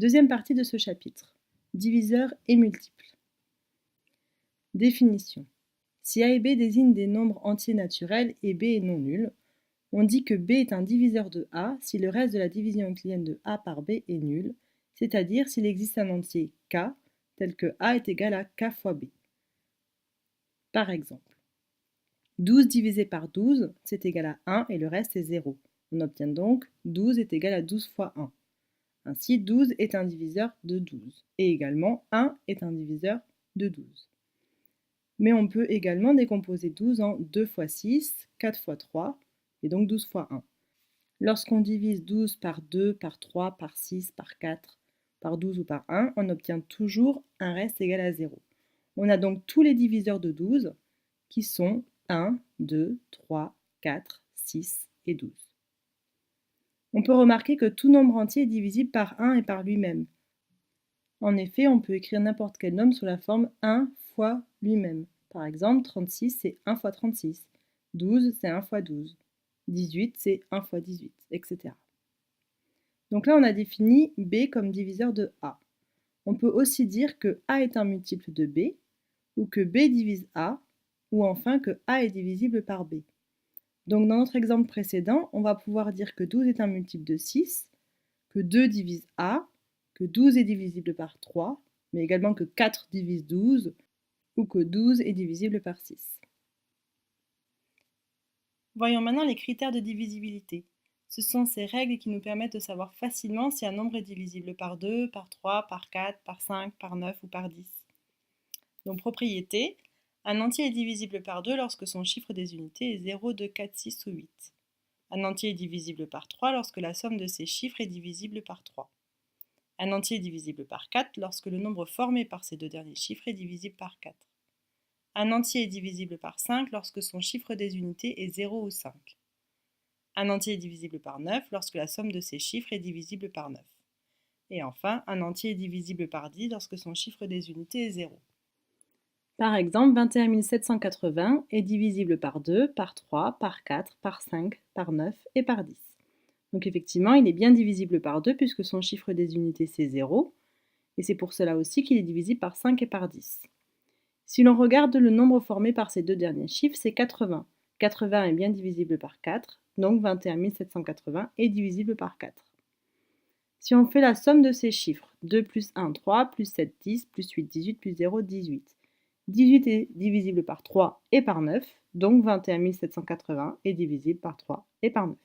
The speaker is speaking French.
Deuxième partie de ce chapitre. Diviseurs et multiples. Définition. Si A et B désignent des nombres entiers naturels et B est non nul, on dit que B est un diviseur de A si le reste de la division euclidienne de A par B est nul, c'est-à-dire s'il existe un entier K tel que A est égal à K fois B. Par exemple, 12 divisé par 12, c'est égal à 1 et le reste est 0. On obtient donc 12 est égal à 12 fois 1. Ainsi, 12 est un diviseur de 12. Et également, 1 est un diviseur de 12. Mais on peut également décomposer 12 en 2 fois 6, 4 fois 3, et donc 12 fois 1. Lorsqu'on divise 12 par 2, par 3, par 6, par 4, par 12 ou par 1, on obtient toujours un reste égal à 0. On a donc tous les diviseurs de 12 qui sont 1, 2, 3, 4, 6 et 12. On peut remarquer que tout nombre entier est divisible par 1 et par lui-même. En effet, on peut écrire n'importe quel nombre sous la forme 1 fois lui-même. Par exemple, 36, c'est 1 fois 36. 12, c'est 1 fois 12. 18, c'est 1 fois 18, etc. Donc là, on a défini B comme diviseur de A. On peut aussi dire que A est un multiple de B, ou que B divise A, ou enfin que A est divisible par B. Donc dans notre exemple précédent, on va pouvoir dire que 12 est un multiple de 6, que 2 divise A, que 12 est divisible par 3, mais également que 4 divise 12, ou que 12 est divisible par 6. Voyons maintenant les critères de divisibilité. Ce sont ces règles qui nous permettent de savoir facilement si un nombre est divisible par 2, par 3, par 4, par 5, par 9 ou par 10. Donc propriété, un entier est divisible par 2 lorsque son chiffre des unités est 0, 2, 4, 6 ou 8. Un entier est divisible par 3 lorsque la somme de ces chiffres est divisible par 3. Un entier est divisible par 4 lorsque le nombre formé par ces deux derniers chiffres est divisible par 4. Un entier est divisible par 5 lorsque son chiffre des unités est 0 ou 5. Un entier est divisible par 9 lorsque la somme de ces chiffres est divisible par 9. Et enfin, un entier est divisible par 10 lorsque son chiffre des unités est 0. Par exemple, 21 780 est divisible par 2, par 3, par 4, par 5, par 9 et par 10. Donc effectivement, il est bien divisible par 2 puisque son chiffre des unités c'est 0, et c'est pour cela aussi qu'il est divisible par 5 et par 10. Si l'on regarde le nombre formé par ces deux derniers chiffres, c'est 80. 80 est bien divisible par 4, donc 21 780 est divisible par 4. Si on fait la somme de ces chiffres, 2 plus 1, 3, plus 7, 10, plus 8, 18, plus 0, 18. 18 est divisible par 3 et par 9, donc 21 780 est divisible par 3 et par 9.